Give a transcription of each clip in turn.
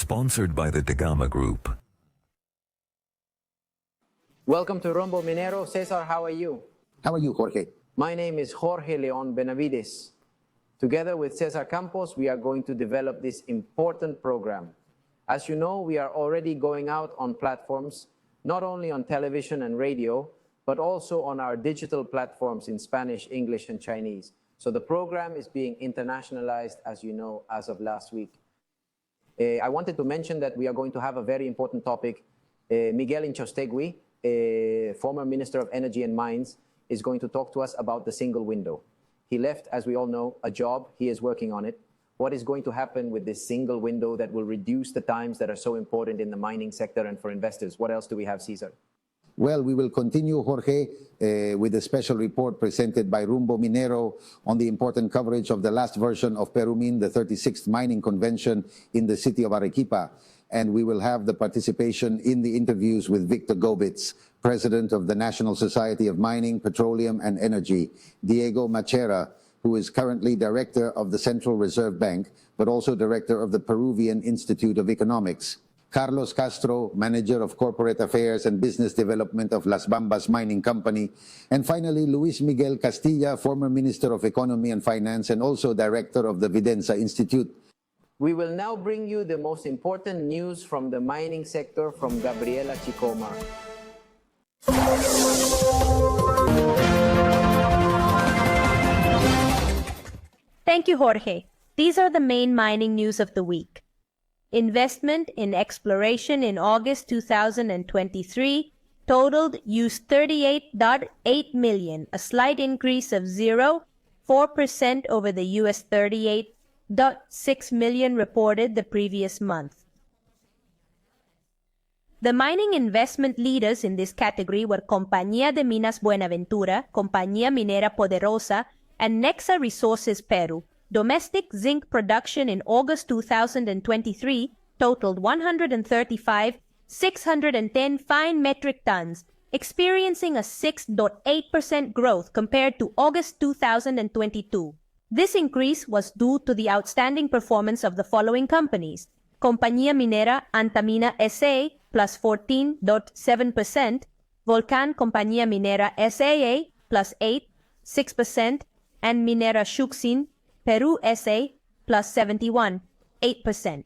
Sponsored by the Dagama Group. Welcome to Rumbo Minero. Cesar, how are you? How are you, Jorge? My name is Jorge Leon Benavides. Together with Cesar Campos, we are going to develop this important program. As you know, we are already going out on platforms, not only on television and radio, but also on our digital platforms in Spanish, English, and Chinese. So the program is being internationalized, as you know, as of last week. I wanted to mention that we are going to have a very important topic. Miguel Incháustegui, former Minister of Energy and Mines, is going to talk to us about the single window. He left, as we all know, a job. He is working on it. What is going to happen with this single window that will reduce the times that are so important in the mining sector and for investors? What else do we have, Cesar? Well, we will continue, Jorge, with a special report presented by Rumbo Minero on the important coverage of the last version of Perumin, the 36th Mining Convention in the city of Arequipa. And we will have the participation in the interviews with Víctor Gobitz, President of the National Society of Mining, Petroleum and Energy, Diego Macera, who is currently Director of the Central Reserve Bank, but also Director of the Peruvian Institute of Economics, Carlos Castro, Manager of Corporate Affairs and Business Development of Las Bambas Mining Company, and finally, Luis Miguel Castilla, former Minister of Economy and Finance and also Director of the Videnza Institute. We will now bring you the most important news from the mining sector from Gabriela Chicoma. Thank you, Jorge. These are the main mining news of the week. Investment in exploration in August 2023 totaled $38.8 million, a slight increase of 0.4% over the $38.6 million reported the previous month. The mining investment leaders in this category were Compañía de Minas Buenaventura, Compañía Minera Poderosa, and Nexa Resources Peru. Domestic zinc production in August 2023 totaled 135,610 fine metric tons, experiencing a 6.8% growth compared to August 2022. This increase was due to the outstanding performance of the following companies: Compañía Minera Antamina S.A. plus 14.7%, Volcan Compañía Minera S.A.A. plus 8.6%, and Minera Shuxin Peru S.A. plus 71.8%.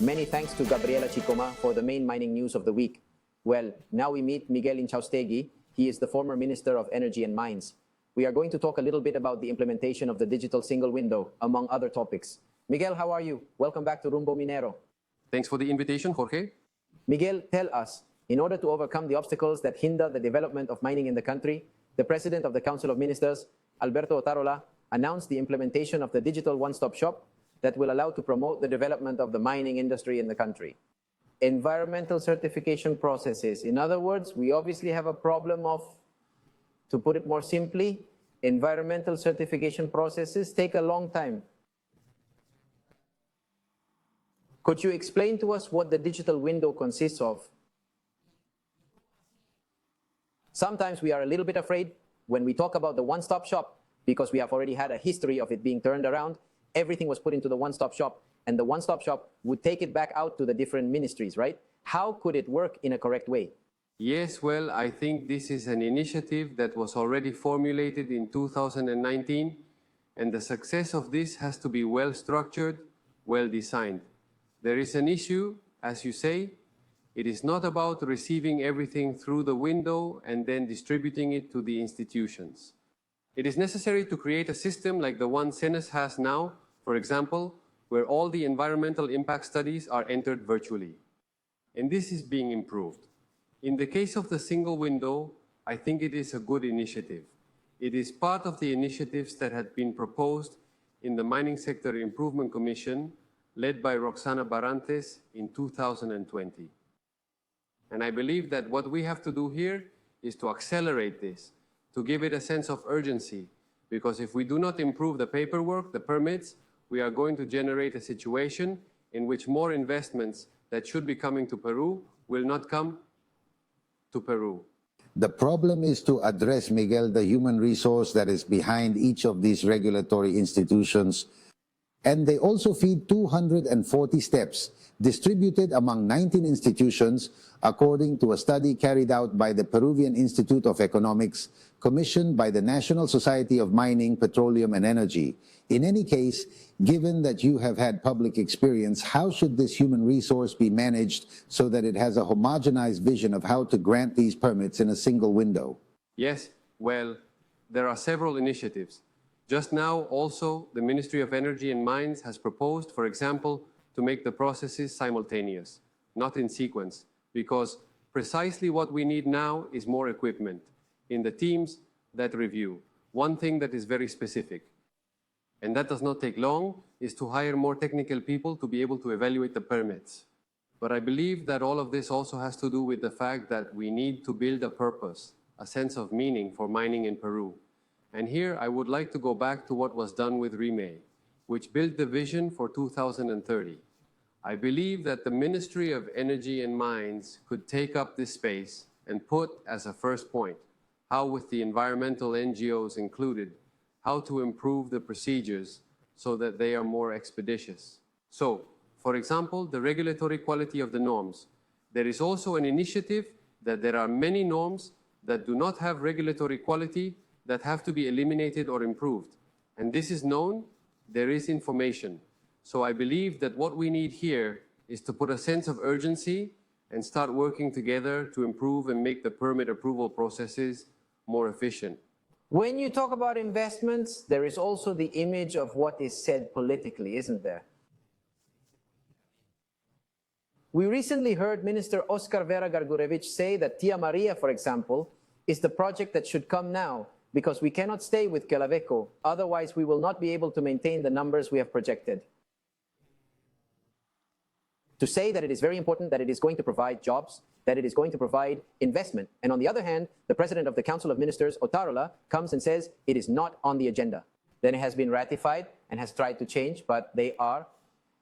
Many thanks to Gabriela Chicoma for the main mining news of the week. Well, now we meet Miguel Incháustegui. He is the former Minister of Energy and Mines. We are going to talk a little bit about the implementation of the digital single window, among other topics. Miguel, how are you? Welcome back to Rumbo Minero. Thanks for the invitation, Jorge. Miguel, tell us, in order to overcome the obstacles that hinder the development of mining in the country, the President of the Council of Ministers, Alberto Otárola, announced the implementation of the digital one-stop shop that will allow to promote the development of the mining industry in the country. Environmental certification processes. In other words, we obviously have a problem of, to put it more simply, environmental certification processes take a long time. Could you explain to us what the digital window consists of? Sometimes we are a little bit afraid when we talk about the one-stop shop, because we have already had a history of it being turned around. Everything was put into the one-stop shop, and the one-stop shop would take it back out to the different ministries, right? How could it work in a correct way? Yes, well, I think this is an initiative that was already formulated in 2019, and the success of this has to be well structured, well designed. There is an issue, as you say. It is not about receiving everything through the window and then distributing it to the institutions. It is necessary to create a system like the one CENES has now, for example, where all the environmental impact studies are entered virtually. And this is being improved. In the case of the single window, I think it is a good initiative. It is part of the initiatives that had been proposed in the Mining Sector Improvement Commission, led by Roxana Barrantes in 2020. And I believe that what we have to do here is to accelerate this, to give it a sense of urgency, because if we do not improve the paperwork, the permits, we are going to generate a situation in which more investments that should be coming to Peru will not come to Peru. The problem is to address, Miguel, the human resource that is behind each of these regulatory institutions And they also feed 240 steps, distributed among 19 institutions, according to a study carried out by the Peruvian Institute of Economics, commissioned by the National Society of Mining, Petroleum, and Energy. In any case, given that you have had public experience, how should this human resource be managed so that it has a homogenized vision of how to grant these permits in a single window? Yes, well, there are several initiatives. Just now, also, the Ministry of Energy and Mines has proposed, for example, to make the processes simultaneous, not in sequence, because precisely what we need now is more equipment in the teams that review. One thing that is very specific, and that does not take long, is to hire more technical people to be able to evaluate the permits. But I believe that all of this also has to do with the fact that we need to build a purpose, a sense of meaning for mining in Peru. And here I would like to go back to what was done with RIME, which built the vision for 2030. I believe that the Ministry of Energy and Mines could take up this space and put as a first point how, with the environmental NGOs included, how to improve the procedures so that they are more expeditious. So, for example, the regulatory quality of the norms. There is also an initiative that there are many norms that do not have regulatory quality that have to be eliminated or improved. And this is known, there is information. So I believe that what we need here is to put a sense of urgency and start working together to improve and make the permit approval processes more efficient. When you talk about investments, there is also the image of what is said politically, isn't there? We recently heard Minister Oscar Vera Gargurevich say that Tia Maria, for example, is the project that should come now because we cannot stay with Quellaveco, otherwise we will not be able to maintain the numbers we have projected. To say that it is very important, that it is going to provide jobs, that it is going to provide investment. And on the other hand, the President of the Council of Ministers, Otárola, comes and says it is not on the agenda. Then it has been ratified and has tried to change, but they are.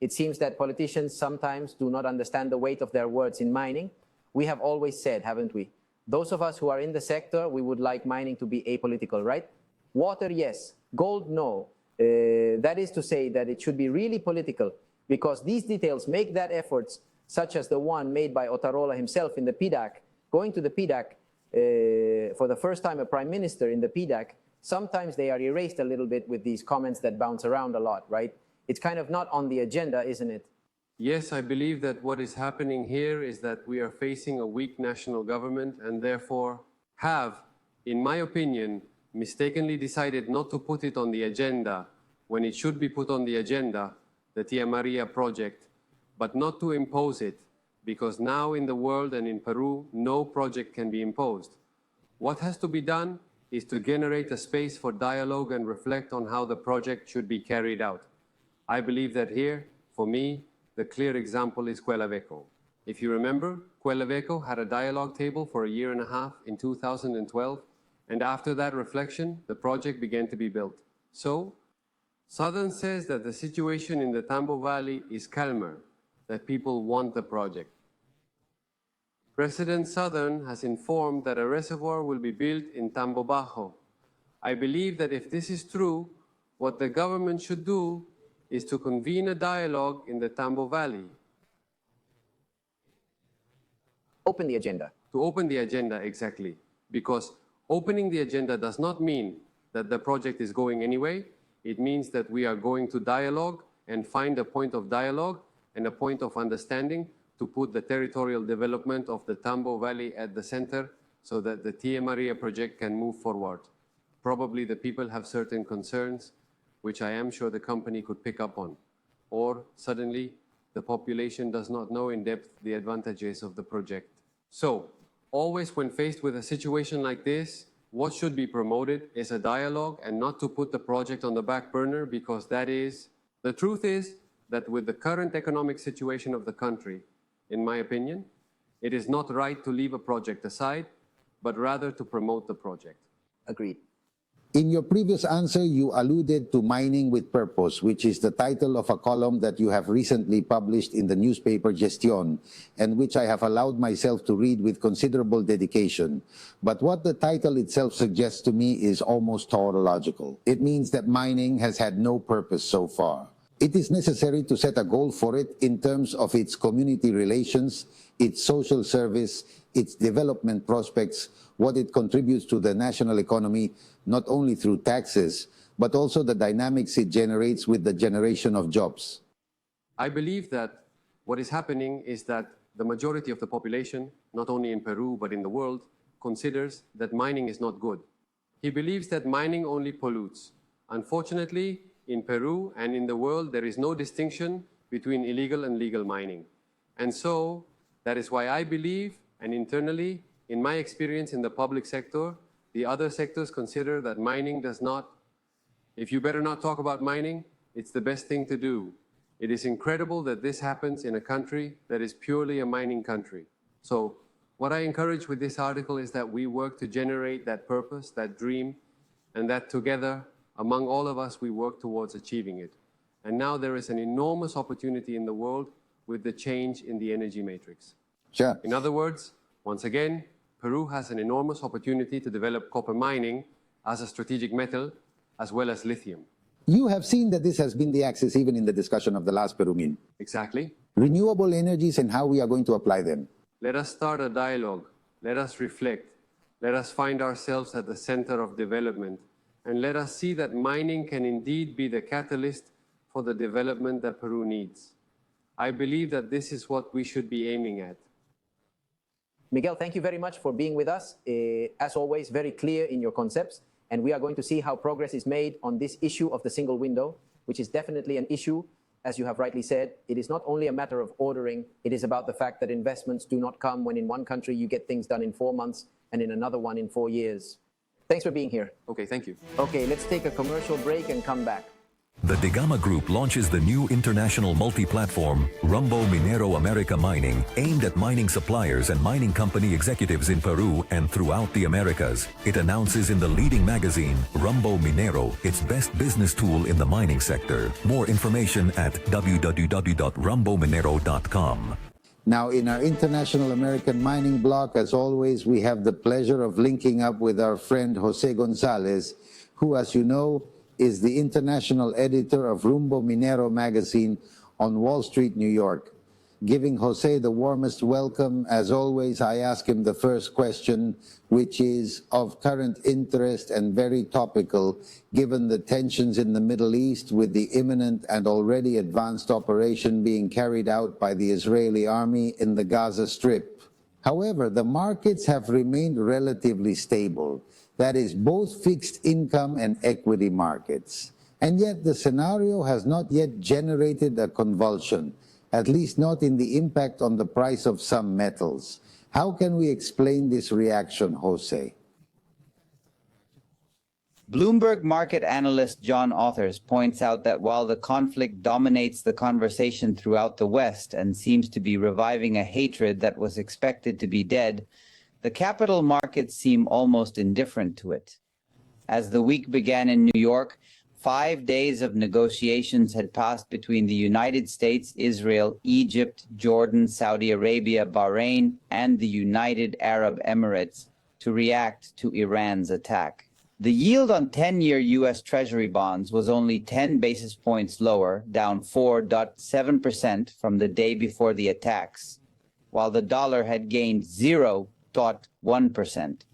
It seems that politicians sometimes do not understand the weight of their words in mining. We have always said, haven't we? Those of us who are in the sector, we would like mining to be apolitical, right? Water, yes. Gold, no. That is to say that it should be really political, because these details make that efforts, such as the one made by Otárola himself in the PDAC, going to the PDAC for the first time a prime minister in the PDAC, sometimes they are erased a little bit with these comments that bounce around a lot, right? It's kind of not on the agenda, isn't it? Yes, I believe that what is happening here is that we are facing a weak national government and therefore have, in my opinion, mistakenly decided not to put it on the agenda when it should be put on the agenda, the Tia Maria project, but not to impose it, because now in the world and in Peru, no project can be imposed. What has to be done is to generate a space for dialogue and reflect on how the project should be carried out. I believe that here, for me, the clear example is Quellaveco. If you remember, Quellaveco had a dialogue table for a year and a half in 2012, and after that reflection, the project began to be built. So, Southern says that the situation in the Tambo Valley is calmer, that people want the project. President Southern has informed that a reservoir will be built in Tambo Bajo. I believe that if this is true, what the government should do is to convene a dialogue in the Tambo Valley. Open the agenda. To open the agenda, exactly. Because opening the agenda does not mean that the project is going anyway. It means that we are going to dialogue and find a point of dialogue and a point of understanding to put the territorial development of the Tambo Valley at the center so that the Tia Maria project can move forward. Probably the people have certain concerns, which I am sure the company could pick up on. Or suddenly, the population does not know in depth the advantages of the project. So, always when faced with a situation like this, what should be promoted is a dialogue and not to put the project on the back burner, because the truth is that with the current economic situation of the country, in my opinion, it is not right to leave a project aside, but rather to promote the project. Agreed. In your previous answer, you alluded to Mining with Purpose, which is the title of a column that you have recently published in the newspaper Gestión, and which I have allowed myself to read with considerable dedication. But what the title itself suggests to me is almost tautological. It means that mining has had no purpose so far. It is necessary to set a goal for it in terms of its community relations, its social service, its development prospects, what it contributes to the national economy, not only through taxes, but also the dynamics it generates with the generation of jobs. I believe that what is happening is that the majority of the population, not only in Peru but in the world, considers that mining is not good. He believes that mining only pollutes. Unfortunately, in Peru and in the world, there is no distinction between illegal and legal mining. And so, that is why I believe, and internally, in my experience in the public sector, the other sectors consider that mining does not, if you better not talk about mining, it's the best thing to do. It is incredible that this happens in a country that is purely a mining country. So, what I encourage with this article is that we work to generate that purpose, that dream, and that together, among all of us, we work towards achieving it. And now there is an enormous opportunity in the world with the change in the energy matrix. Sure. In other words, once again, Peru has an enormous opportunity to develop copper mining as a strategic metal, as well as lithium. You have seen that this has been the axis even in the discussion of the last Perumin. Exactly. Renewable energies and how we are going to apply them. Let us start a dialogue. Let us reflect. Let us find ourselves at the center of development. And let us see that mining can indeed be the catalyst for the development that Peru needs. I believe that this is what we should be aiming at. Miguel, thank you very much for being with us. As always, very clear in your concepts. And we are going to see how progress is made on this issue of the single window, which is definitely an issue. As you have rightly said, it is not only a matter of ordering, it is about the fact that investments do not come when in one country you get things done in 4 months and in another one in 4 years. Thanks for being here. Okay, thank you. Okay, let's take a commercial break and come back. The Degama Group launches the new international multi-platform Rumbo Minero America Mining, aimed at mining suppliers and mining company executives in Peru and throughout the Americas. It announces in the leading magazine, Rumbo Minero, its best business tool in the mining sector. More information at www.rumbominero.com. Now, in our International American Mining block, as always, we have the pleasure of linking up with our friend José Gonzales, who, as you know, is the international editor of Rumbo Minero magazine on Wall Street, New York. Giving Jose the warmest welcome, as always, I ask him the first question, which is of current interest and very topical, given the tensions in the Middle East with the imminent and already advanced operation being carried out by the Israeli army in the Gaza Strip. However, the markets have remained relatively stable. That is, both fixed income and equity markets. And yet the scenario has not yet generated a convulsion, at least not in the impact on the price of some metals. How can we explain this reaction, Jose? Bloomberg market analyst John Authers points out that while the conflict dominates the conversation throughout the West and seems to be reviving a hatred that was expected to be dead, the capital markets seem almost indifferent to it. As the week began in New York, 5 days of negotiations had passed between the United States, Israel, Egypt, Jordan, Saudi Arabia, Bahrain, and the United Arab Emirates to react to Iran's attack. The yield on 10-year U.S. Treasury bonds was only 10 basis points lower, down 4.7% from the day before the attacks, while the dollar had gained 0.1%.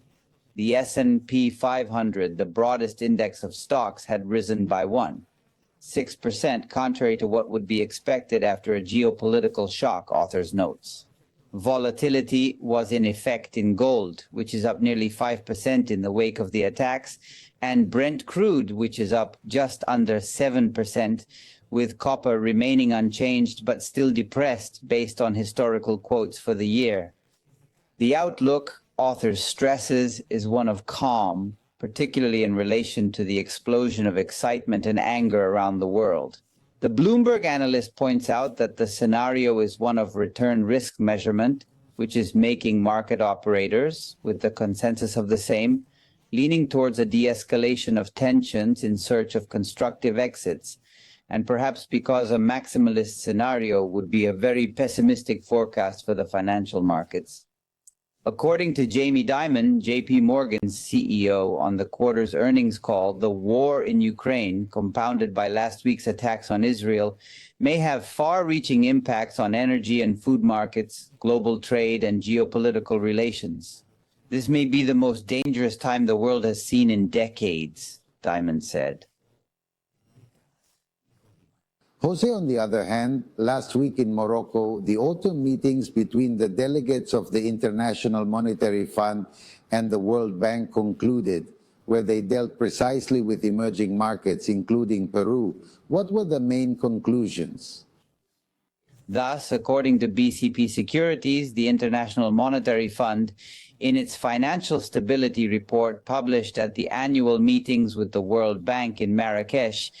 The S&P 500, the broadest index of stocks, had risen by 1.6%, contrary to what would be expected after a geopolitical shock, Authors notes. Volatility was in effect in gold, which is up nearly 5% in the wake of the attacks, and Brent crude, which is up just under 7%, with copper remaining unchanged but still depressed based on historical quotes for the year. The outlook, Authors stresses, is one of calm, particularly in relation to the explosion of excitement and anger around the world. The Bloomberg analyst points out that the scenario is one of return risk measurement, which is making market operators, with the consensus of the same, leaning towards a de-escalation of tensions in search of constructive exits, and perhaps because a maximalist scenario would be a very pessimistic forecast for the financial markets. According to Jamie Dimon, JP Morgan's CEO, on the quarter's earnings call, the war in Ukraine, compounded by last week's attacks on Israel, may have far-reaching impacts on energy and food markets, global trade, and geopolitical relations. This may be the most dangerous time the world has seen in decades, Dimon said. Jose, on the other hand, last week in Morocco, the autumn meetings between the delegates of the International Monetary Fund and the World Bank concluded, where they dealt precisely with emerging markets, including Peru. What were the main conclusions? Thus, according to BCP Securities, the International Monetary Fund, in its financial stability report published at the annual meetings with the World Bank in Marrakesh,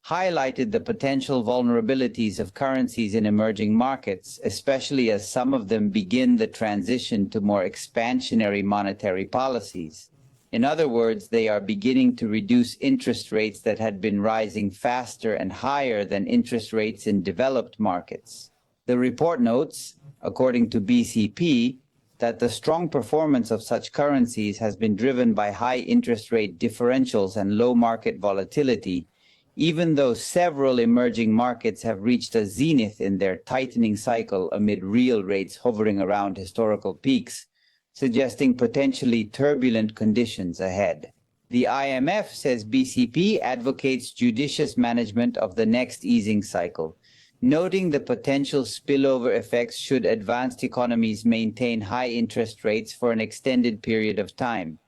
highlighted the potential vulnerabilities of currencies in emerging markets, especially as some of them begin the transition to more expansionary monetary policies. In other words, they are beginning to reduce interest rates that had been rising faster and higher than interest rates in developed markets. The report notes, according to BCP, that the strong performance of such currencies has been driven by high interest rate differentials and low market volatility, even though several emerging markets have reached a zenith in their tightening cycle amid real rates hovering around historical peaks, suggesting potentially turbulent conditions ahead. The IMF, says BCP, advocates judicious management of the next easing cycle, noting the potential spillover effects should advanced economies maintain high interest rates for an extended period of time.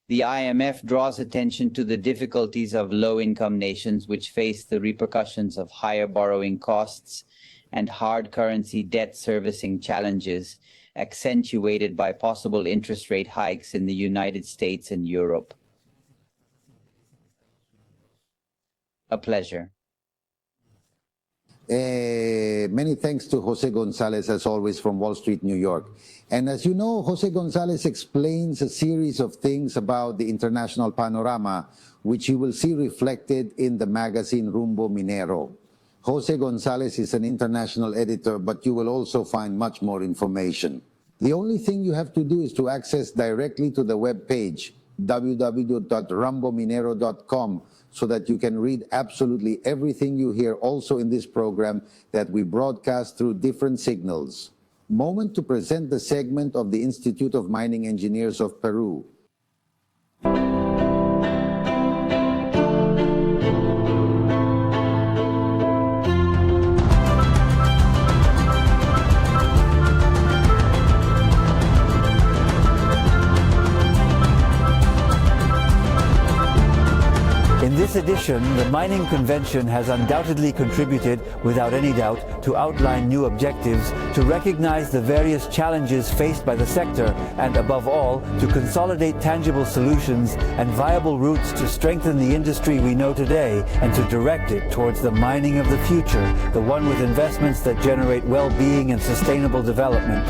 The IMF draws attention to the difficulties of low-income nations which face the repercussions of higher borrowing costs and hard currency debt servicing challenges, accentuated by possible interest rate hikes in the United States and Europe. A pleasure. Many thanks to Jose Gonzales, as always, from Wall Street, New York. And as you know, Jose Gonzales explains a series of things about the international panorama, which you will see reflected in the magazine Rumbo Minero. Jose Gonzales is an international editor, but you will also find much more information. The only thing you have to do is to access directly to the web page, www.rumbominero.com, so that you can read absolutely everything you hear also in this program that we broadcast through different signals. Moment to present the segment of the Institute of Mining Engineers of Peru. In this edition, the Mining Convention has undoubtedly contributed, without any doubt, to outline new objectives, to recognize the various challenges faced by the sector, and above all, to consolidate tangible solutions and viable routes to strengthen the industry we know today and to direct it towards the mining of the future, the one with investments that generate well-being and sustainable development.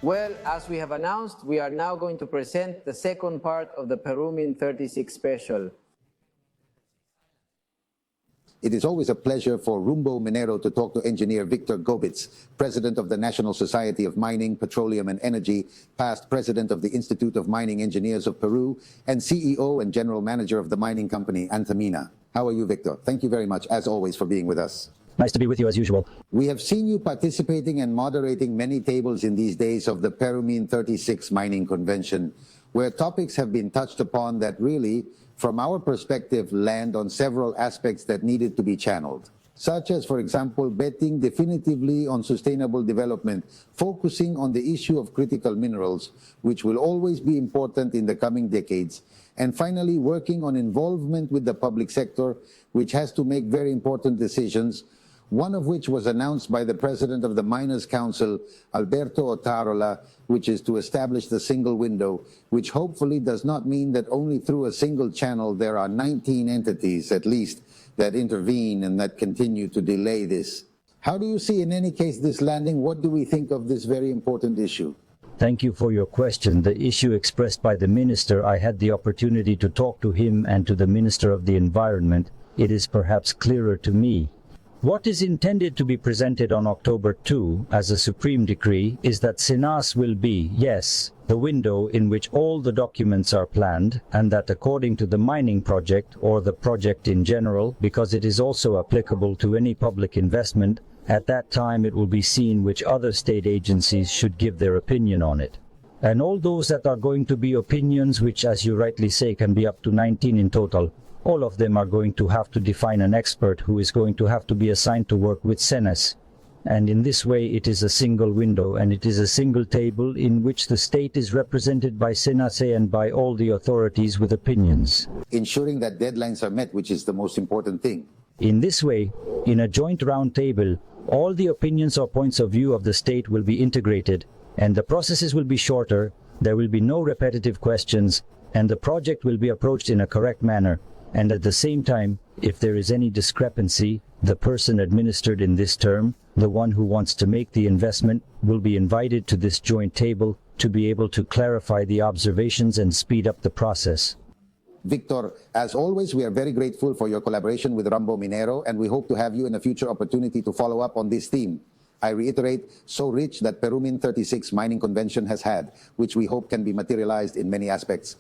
Well, as we have announced, we are now going to present the second part of the Perumin 36 special. It is always a pleasure for Rumbo Minero to talk to engineer Víctor Gobitz, president of the National Society of Mining, Petroleum and Energy, past president of the Institute of Mining Engineers of Peru, and CEO and general manager of the mining company Antamina. How are you, Víctor? Thank you very much, as always, for being with us. Nice to be with you as usual. We have seen you participating and moderating many tables in these days of the Perumin 36 Mining Convention, where topics have been touched upon that really, from our perspective, land on several aspects that needed to be channeled. such as, for example, betting definitively on sustainable development, focusing on the issue of critical minerals, which will always be important in the coming decades, and finally, working on involvement with the public sector, which has to make very important decisions, one of which was announced by the President of the Miners' Council, Alberto Otarola, which is to establish the single window, which hopefully does not mean that only through a single channel there are 19 entities, at least, that intervene and that continue to delay this. How do you see, in any case, this landing? What do we think of this very important issue? Thank you for your question. The issue expressed by the Minister, I had the opportunity to talk to him and to the Minister of the Environment. It is perhaps clearer to me. What is intended to be presented on October 2 as a supreme decree is that SENAS will be, yes, the window in which all the documents are planned, and that according to the mining project, or the project in general, because it is also applicable to any public investment, at that time it will be seen which other state agencies should give their opinion on it. And all those that are going to be opinions, which as you rightly say can be up to 19 in total, all of them are going to have to define an expert who is going to have to be assigned to work with SENAS. And in this way it is a single window, and it is a single table in which the state is represented by SENAS and by all the authorities with opinions. Ensuring that deadlines are met, which is the most important thing. In this way, in a joint round table, all the opinions or points of view of the state will be integrated, and the processes will be shorter, there will be no repetitive questions, and the project will be approached in a correct manner. And at the same time, if there is any discrepancy, the person administered in this term, the one who wants to make the investment, will be invited to this joint table to be able to clarify the observations and speed up the process. Victor, as always, we are very grateful for your collaboration with Rumbo Minero, and we hope to have you in a future opportunity to follow up on this theme. I reiterate, so rich that Perumin 36 Mining Convention has had, which we hope can be materialized in many aspects.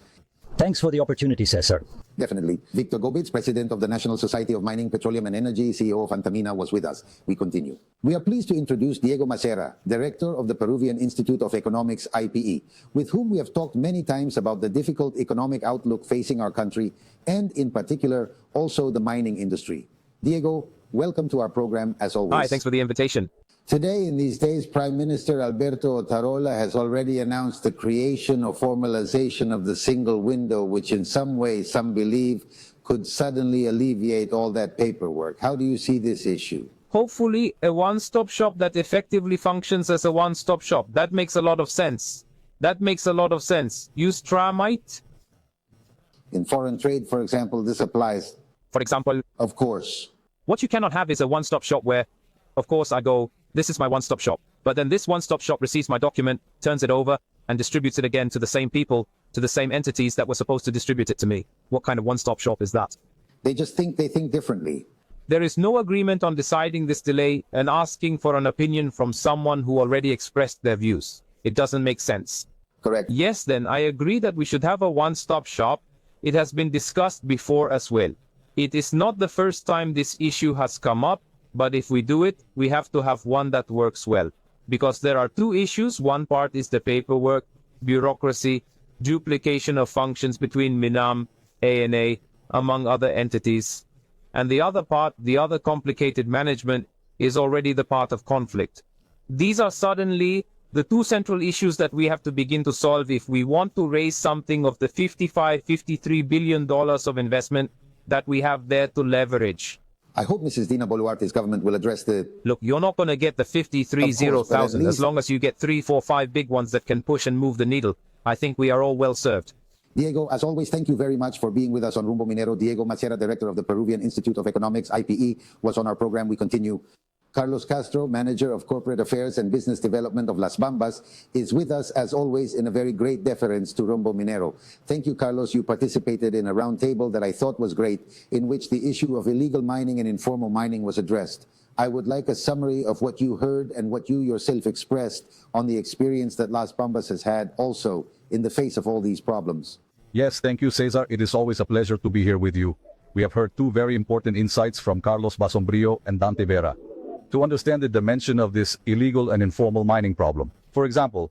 Thanks for the opportunity, Cesar. Definitely. Victor Gobitz, President of the National Society of Mining, Petroleum and Energy, CEO of Antamina, was with us. We continue. We are pleased to introduce Diego Macera, Director of the Peruvian Institute of Economics, IPE, with whom we have talked many times about the difficult economic outlook facing our country, and in particular, also the mining industry. Diego, welcome to our program, as always. Hi, thanks for the invitation. Today, in these days, Prime Minister Alberto Otarola has already announced the creation or formalization of the single window, which in some way, some believe, could suddenly alleviate all that paperwork. How do you see this issue? Hopefully, a one-stop shop that effectively functions as a one-stop shop. That makes a lot of sense. That makes a lot of sense. Use tramite. In foreign trade, for example, this applies. For example, Of course. what you cannot have is a one-stop shop where, of course, I go, this is my one-stop shop. But then this one-stop shop receives my document, turns it over, and distributes it again to the same people, to the same entities that were supposed to distribute it to me. What kind of one-stop shop is that? They just think they think differently. There is no agreement on deciding this delay and asking for an opinion from someone who already expressed their views. It doesn't make sense. Correct. Yes, then I agree that we should have a one-stop shop. It has been discussed before as well. It is not the first time this issue has come up, but if we do it, we have to have one that works well. Because there are two issues. One part is the paperwork, bureaucracy, duplication of functions between MINAM, ANA, among other entities. And the other part, the other complicated management, is already the part of conflict. These are suddenly the two central issues that we have to begin to solve if we want to raise something of the $53 billion of investment that we have there to leverage. I hope Mrs. Dina Boluarte's government will address the... Look, you're not going to get the 53,000 least- as long as you get 3, 4, 5 big ones that can push and move the needle. I think we are all well served. Diego, as always, thank you very much for being with us on Rumbo Minero. Diego Macera, Director of the Peruvian Institute of Economics, IPE, was on our program. We continue. Carlos Castro, Manager of Corporate Affairs and Business Development of Las Bambas, is with us, as always, in a very great deference to Rumbo Minero. Thank you, Carlos. You participated in a roundtable that I thought was great, in which the issue of illegal mining and informal mining was addressed. I would like a summary of what you heard and what you yourself expressed on the experience that Las Bambas has had also in the face of all these problems. Yes, thank you, Cesar. It is always a pleasure to be here with you. We have heard two very important insights from Carlos Basombrio and Dante Vera to understand the dimension of this illegal and informal mining problem. For example,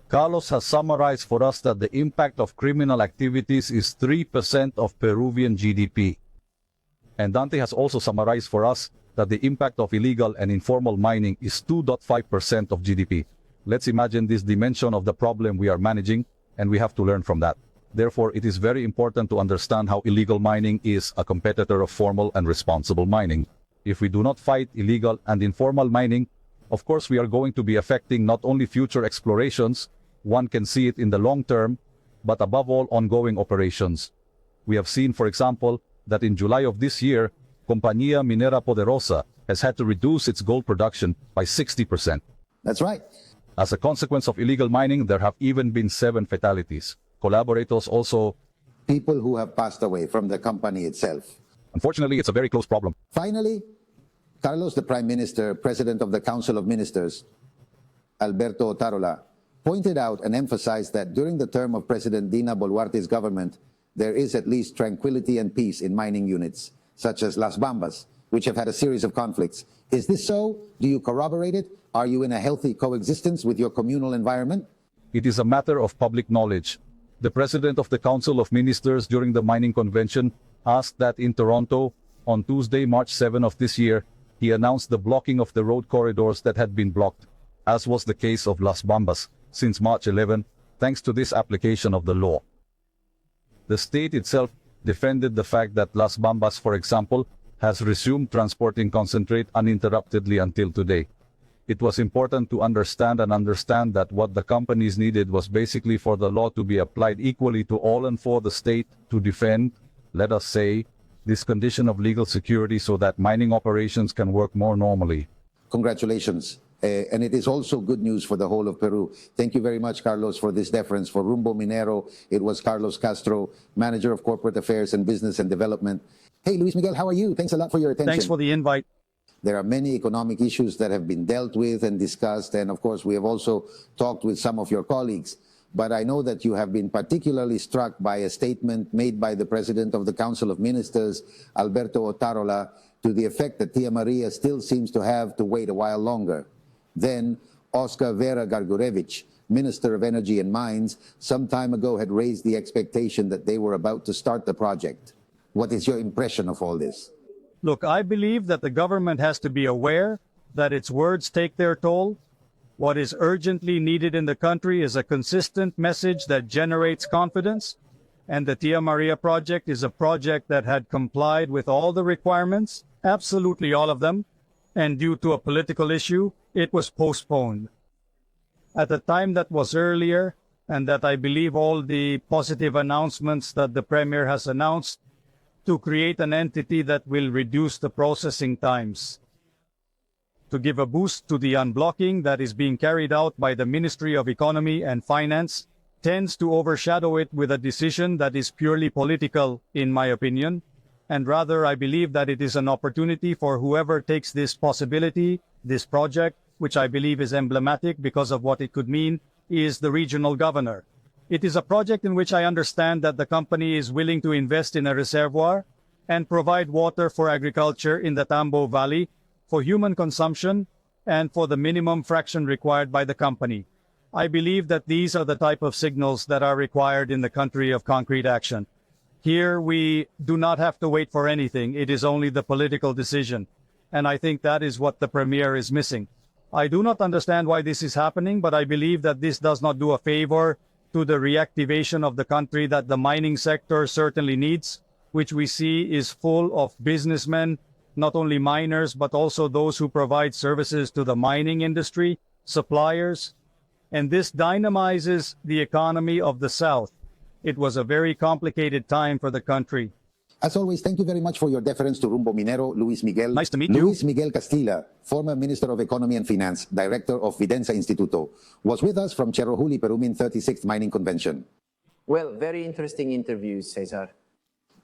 Carlos has summarized for us that the impact of criminal activities is 3% of Peruvian GDP. And Dante has also summarized for us that the impact of illegal and informal mining is 2.5% of GDP. Let's imagine this dimension of the problem we are managing, and we have to learn from that. Therefore, it is very important to understand how illegal mining is a competitor of formal and responsible mining. If we do not fight illegal and informal mining, of course we are going to be affecting not only future explorations, one can see it in the long term, but above all ongoing operations. We have seen, for example, that in July of this year, Compañía Minera Poderosa has had to reduce its gold production by 60%. That's right. As a consequence of illegal mining, there have even been 7 fatalities. Collaborators also... People who have passed away from the company itself. Unfortunately, it's a very close problem. Finally, Carlos, the Prime Minister, President of the Council of Ministers, Alberto Otárola, pointed out and emphasized that during the term of President Dina Boluarte's government, there is at least tranquility and peace in mining units, such as Las Bambas, which have had a series of conflicts. Is this so? Do you corroborate it? Are you in a healthy coexistence with your communal environment? It is a matter of public knowledge. The President of the Council of Ministers during the mining convention asked that in Toronto, on Tuesday, March 7 of this year, he announced the blocking of the road corridors that had been blocked, as was the case of Las Bambas, since March 11, thanks to this application of the law. The state itself defended the fact that Las Bambas, for example, has resumed transporting concentrate uninterruptedly until today. It was important to understand that what the companies needed was basically for the law to be applied equally to all and for the state to defend, let us say, this condition of legal security so that mining operations can work more normally. Congratulations. And it is also good news for the whole of Peru. Thank you very much, Carlos, for this deference. For Rumbo Minero, it was Carlos Castro, Manager of Corporate Affairs and Business and Development. Hey, Luis Miguel, how are you? Thanks a lot for your attention. Thanks for the invite. There are many economic issues that have been dealt with and discussed, and of course we have also talked with some of your colleagues. But I know that you have been particularly struck by a statement made by the President of the Council of Ministers, Alberto Otárola, to the effect that Tia Maria still seems to have to wait a while longer. Then, Oscar Vera Gargurevich, Minister of Energy and Mines, some time ago had raised the expectation that they were about to start the project. What is your impression of all this? Look, I believe that the government has to be aware that its words take their toll. What is urgently needed in the country is a consistent message that generates confidence. And the Tia Maria project is a project that had complied with all the requirements, absolutely all of them. And due to a political issue, it was postponed. At a time that was earlier, and that I believe all the positive announcements that the Premier has announced, to create an entity that will reduce the processing times, to give a boost to the unblocking that is being carried out by the Ministry of Economy and Finance, tends to overshadow it with a decision that is purely political, in my opinion, and rather I believe that it is an opportunity for whoever takes this possibility, this project, which I believe is emblematic because of what it could mean, is the regional governor. It is a project in which I understand that the company is willing to invest in a reservoir and provide water for agriculture in the Tambo Valley for human consumption and for the minimum fraction required by the company. I believe that these are the type of signals that are required in the country of concrete action. Here we do not have to wait for anything. It is only the political decision. And I think that is what the Premier is missing. I do not understand why this is happening, but I believe that this does not do a favor to the reactivation of the country that the mining sector certainly needs, which we see is full of businessmen, not only miners, but also those who provide services to the mining industry, suppliers. And this dynamizes the economy of the South. It was a very complicated time for the country. As always, thank you very much for your deference to Rumbo Minero, Luis Miguel. Nice to meet you. Luis Miguel Castilla, former Minister of Economy and Finance, Director of Videncia Instituto, was with us from Cherohuli, Perumin 36th Mining Convention. Well, very interesting interviews, Cesar.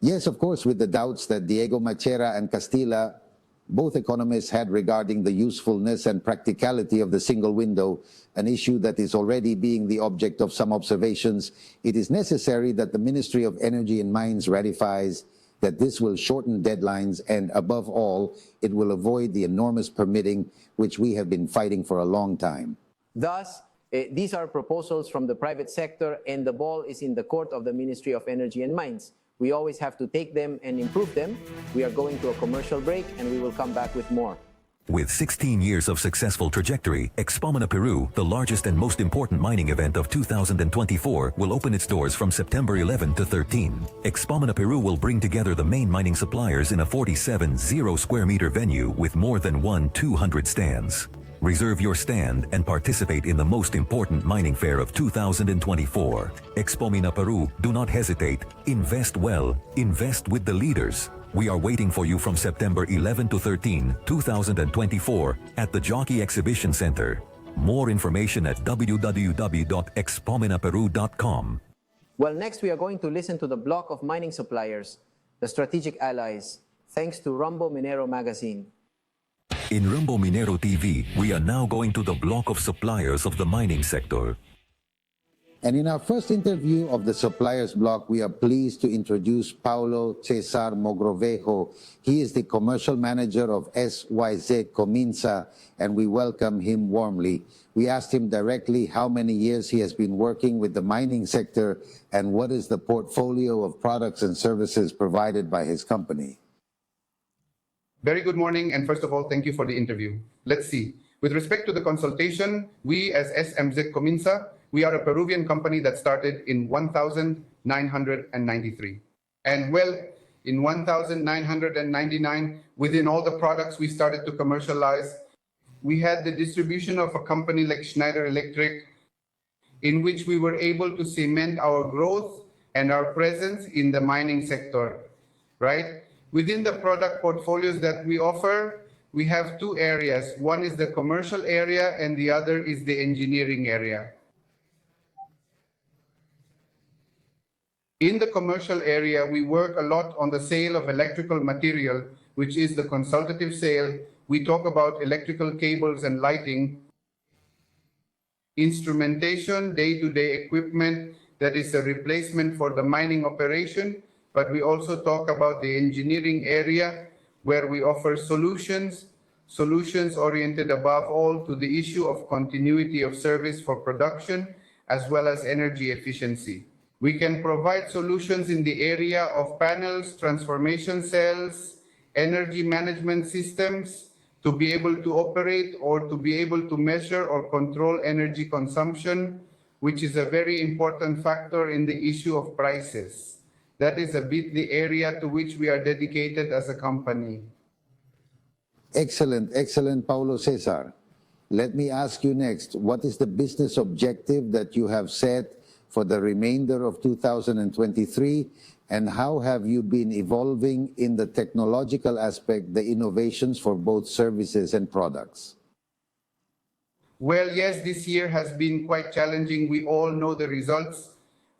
Yes, of course, with the doubts that Diego Macera and Castilla, both economists, had regarding the usefulness and practicality of the single window, an issue that is already being the object of some observations. It is necessary that the Ministry of Energy and Mines ratifies that this will shorten deadlines and, above all, it will avoid the enormous permitting which we have been fighting for a long time. Thus, these are proposals from the private sector, and the ball is in the court of the Ministry of Energy and Mines. We always have to take them and improve them. We are going to a commercial break and we will come back with more. With 16 years of successful trajectory, Expomina Peru, the largest and most important mining event of 2024, will open its doors from September 11 to 13. Expomina Peru will bring together the main mining suppliers in a 47,000 square meter venue with more than 200 stands. Reserve your stand and participate in the most important mining fair of 2024. Expomina Peru, do not hesitate. Invest well. Invest with the leaders. We are waiting for you from September 11 to 13, 2024 at the Jockey Exhibition Center. More information at www.expominaperu.com. Well, next we are going to listen to the block of mining suppliers, the strategic allies, thanks to Rumbo Minero magazine. In Rumbo Minero TV, we are now going to the block of suppliers of the mining sector. And in our first interview of the suppliers block, we are pleased to introduce Paulo Cesar Mogrovejo. He is the commercial manager of S y Z Cominsa, and we welcome him warmly. We asked him directly how many years he has been working with the mining sector and what is the portfolio of products and services provided by his company. Very good morning, and first of all, thank you for the interview. Let's see. With respect to the consultation, we as SMZ Cominsa, we are a Peruvian company that started in 1993. And well, in 1999, within all the products we started to commercialize, we had the distribution of a company like Schneider Electric, in which we were able to cement our growth and our presence in the mining sector, right? Within the product portfolios that we offer, we have two areas. One is the commercial area and the other is the engineering area. In the commercial area, we work a lot on the sale of electrical material, which is the consultative sale. We talk about electrical cables and lighting, instrumentation, day-to-day equipment that is a replacement for the mining operation, but we also talk about the engineering area where we offer solutions oriented above all to the issue of continuity of service for production as well as energy efficiency. We can provide solutions in the area of panels, transformation cells, energy management systems to be able to operate or to be able to measure or control energy consumption, which is a very important factor in the issue of prices. That is a bit the area to which we are dedicated as a company. Excellent, excellent, Paulo Cesar. Let me ask you next, what is the business objective that you have set for the remainder of 2023, and how have you been evolving in the technological aspect, the innovations for both services and products? Well, yes, this year has been quite challenging. We all know the results.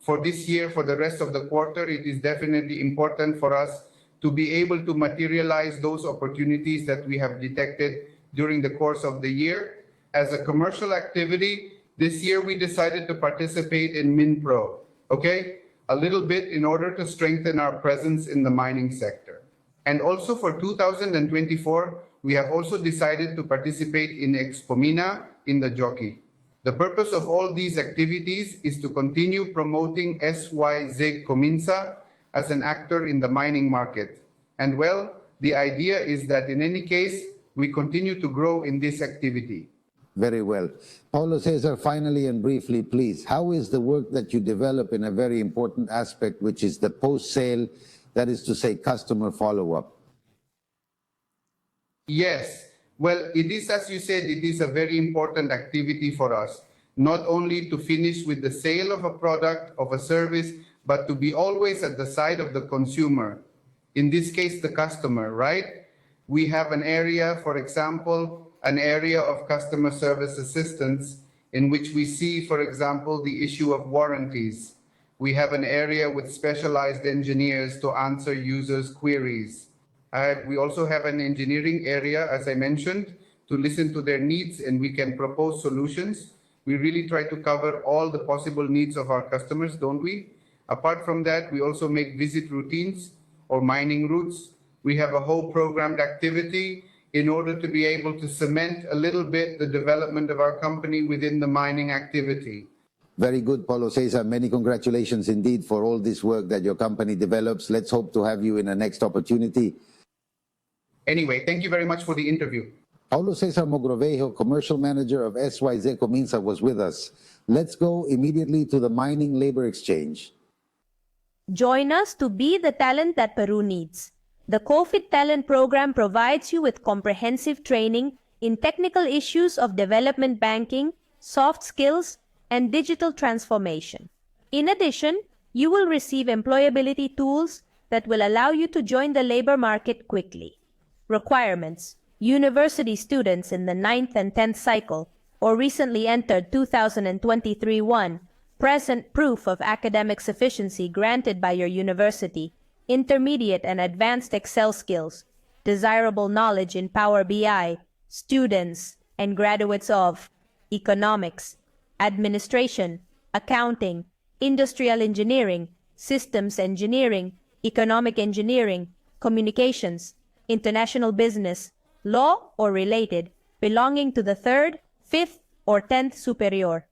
For this year, for the rest of the quarter, it is definitely important for us to be able to materialize those opportunities that we have detected during the course of the year. As a commercial activity, this year we decided to participate in MinPro, okay? A little bit in order to strengthen our presence in the mining sector. And also for 2024, we have also decided to participate in Expomina in the Jockey. The purpose of all these activities is to continue promoting S y Z Cominsa as an actor in the mining market. And well, the idea is that in any case, we continue to grow in this activity. Very well. Paulo Cesar, finally and briefly, please, how is the work that you develop in a very important aspect, which is the post-sale, that is to say, customer follow-up? Yes. Well, it is, as you said, it is a very important activity for us, not only to finish with the sale of a product, of a service, but to be always at the side of the consumer, in this case, the customer, right? We have an area, for example, an area of customer service assistance in which we see, for example, the issue of warranties. We have an area with specialized engineers to answer users' queries. We also have an engineering area, as I mentioned, to listen to their needs, and we can propose solutions. We really try to cover all the possible needs of our customers, don't we? Apart from that, we also make visit routines or mining routes. We have a whole programmed activity in order to be able to cement a little bit the development of our company within the mining activity. Very good, Paulo Cesar. Many congratulations indeed for all this work that your company develops. Let's hope to have you in the next opportunity. Anyway, thank you very much for the interview. Paulo Cesar Mogrovejo, Commercial Manager of S y Z Cominsa, was with us. Let's go immediately to the Mining Labor Exchange. Join us to be the talent that Peru needs. The COFIT Talent Program provides you with comprehensive training in technical issues of development banking, soft skills, and digital transformation. In addition, you will receive employability tools that will allow you to join the labor market quickly. Requirements: university students in the 9th and 10th cycle or recently entered 2023-1, present proof of academic sufficiency granted by your university, intermediate and advanced Excel skills, desirable knowledge in Power BI, students and graduates of economics, administration, accounting, industrial engineering, systems engineering, economic engineering, communications, international business, law or related, belonging to the 3rd, 5th, or 10th superior.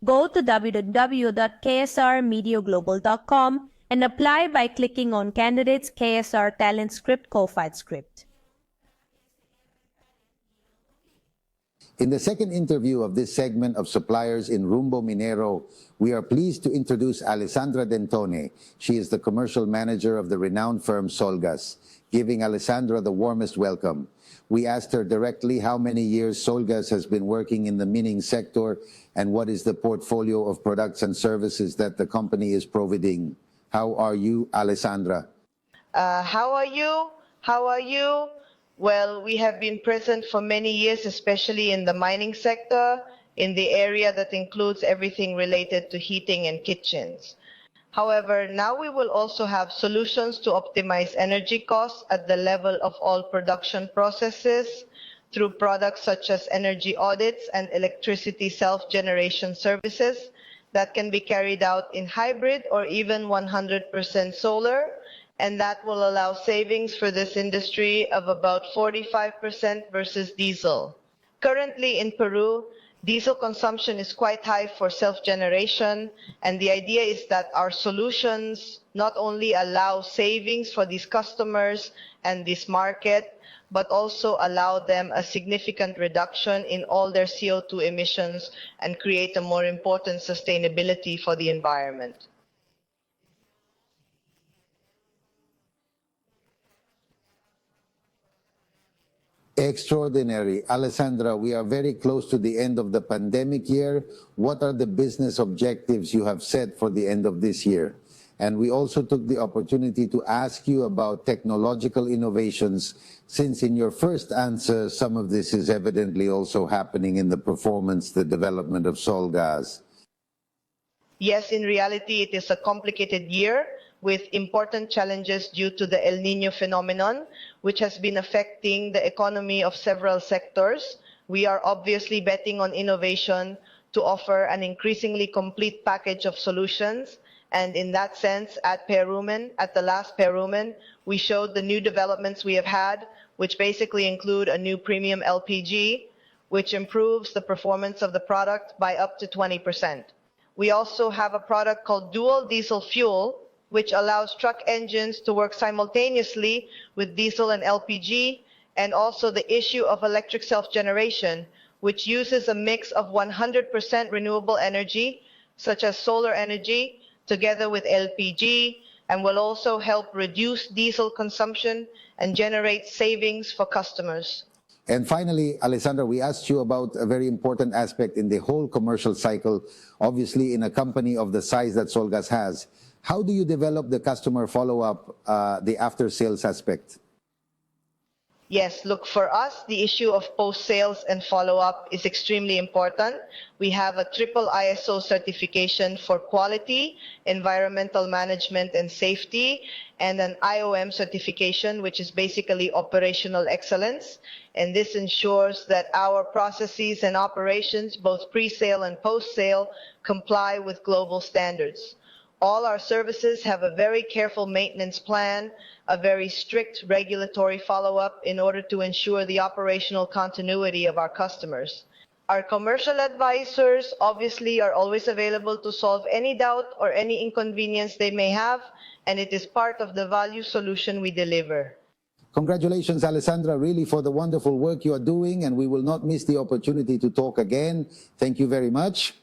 Go to www.ksrmediaglobal.com and apply by clicking on Candidates KSR Talent Script COFIT Script. In the second interview of this segment of Suppliers in Rumbo Minero, we are pleased to introduce Alessandra Dentone. She is the commercial manager of the renowned firm Solgas, giving Alessandra the warmest welcome. We asked her directly how many years Solgas has been working in the mining sector and what is the portfolio of products and services that the company is providing. How are you, Alessandra? How are you? How are you? Well, we have been present for many years, especially in the mining sector, in the area that includes everything related to heating and kitchens. However, now we will also have solutions to optimize energy costs at the level of all production processes through products such as energy audits and electricity self-generation services that can be carried out in hybrid or even 100% solar, and that will allow savings for this industry of about 45% versus diesel. Currently in Peru, diesel consumption is quite high for self-generation, and the idea is that our solutions not only allow savings for these customers and this market, but also allow them a significant reduction in all their CO2 emissions and create a more important sustainability for the environment. Extraordinary. Alessandra, we are very close to the end of the pandemic year. What are the business objectives you have set for the end of this year? And we also took the opportunity to ask you about technological innovations, since in your first answer, some of this is evidently also happening in the performance, the development of Solgas. Yes, in reality, it is a complicated year with important challenges due to the El Niño phenomenon, which has been affecting the economy of several sectors. We are obviously betting on innovation to offer an increasingly complete package of solutions. And in that sense, at Perumin, at the last Perumin, we showed the new developments we have had, which basically include a new premium LPG, which improves the performance of the product by up to 20%. We also have a product called dual diesel fuel, which allows truck engines to work simultaneously with diesel and LPG, and also the issue of electric self-generation, which uses a mix of 100% renewable energy, such as solar energy, together with LPG, and will also help reduce diesel consumption and generate savings for customers. And finally, Alessandra, we asked you about a very important aspect in the whole commercial cycle, obviously in a company of the size that Solgas has. How do you develop the customer follow-up, the after-sales aspect? Yes, look, for us, the issue of post-sales and follow-up is extremely important. We have a triple ISO certification for quality, environmental management and safety, and an IOM certification, which is basically operational excellence. And this ensures that our processes and operations, both pre-sale and post-sale, comply with global standards. All our services have a very careful maintenance plan, a very strict regulatory follow-up in order to ensure the operational continuity of our customers. Our commercial advisors obviously are always available to solve any doubt or any inconvenience they may have, and it is part of the value solution we deliver. Congratulations, Alessandra, really for the wonderful work you are doing, and we will not miss the opportunity to talk again. Thank you very much.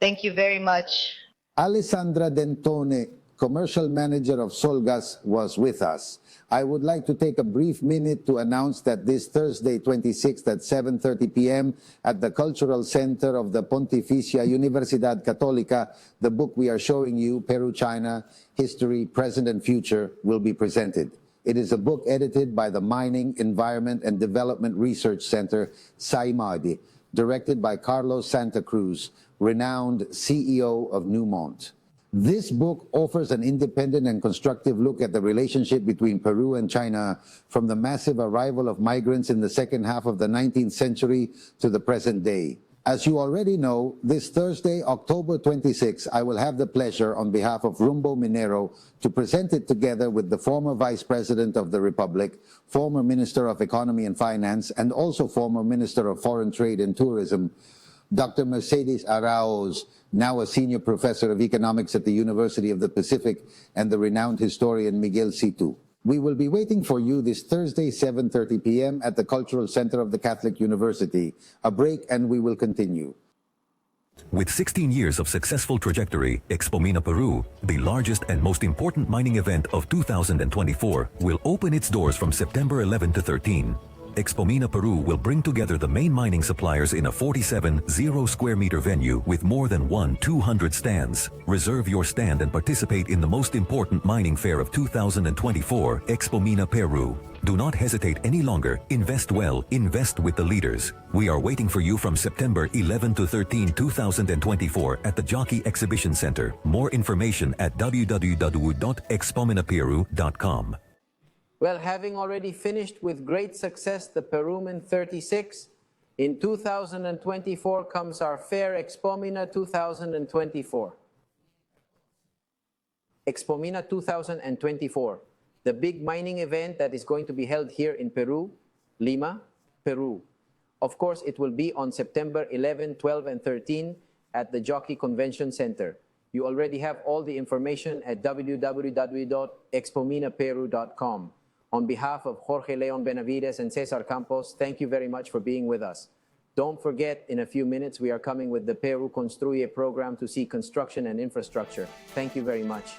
Thank you very much. Alessandra Dentone, Commercial Manager of Solgas, was with us. I would like to take a brief minute to announce that this Thursday, 26th at 7:30 p.m. at the Cultural Center of the Pontificia Universidad Católica, the book we are showing you, Peru-China, History, Present and Future, will be presented. It is a book edited by the Mining, Environment and Development Research Center, SAIMADI, directed by Carlos Santa Cruz, renowned CEO of Newmont. This book offers an independent and constructive look at the relationship between Peru and China from the massive arrival of migrants in the second half of the 19th century to the present day. As you already know, this Thursday, October 26, I will have the pleasure on behalf of Rumbo Minero to present it together with the former Vice President of the Republic, former Minister of Economy and Finance, and also former Minister of Foreign Trade and Tourism, Dr. Mercedes Arauz, now a Senior Professor of Economics at the University of the Pacific, and the renowned historian Miguel Incháustegui. We will be waiting for you this Thursday, 7:30 p.m. at the Cultural Center of the Catholic University. A break and we will continue. With 16 years of successful trajectory, Expomina Peru, the largest and most important mining event of 2024, will open its doors from September 11 to 13. Expomina Peru will bring together the main mining suppliers in a 47 0-square-meter venue with more than 200 stands. Reserve your stand and participate in the most important mining fair of 2024, Expomina Peru. Do not hesitate any longer. Invest well. Invest with the leaders. We are waiting for you from September 11 to 13, 2024 at the Jockey Exhibition Center. More information at www.expominaperu.com. Well, having already finished with great success the Perumin 36, in 2024 comes our fair Expomina 2024. Expomina 2024, the big mining event that is going to be held here in Peru, Lima, Peru. Of course, it will be on September 11, 12, and 13 at the Jockey Convention Center. You already have all the information at www.expominaperu.com. On behalf of Jorge Leon Benavides and Cesar Campos, thank you very much for being with us. Don't forget, in a few minutes, we are coming with the Peru Construye program to see construction and infrastructure. Thank you very much.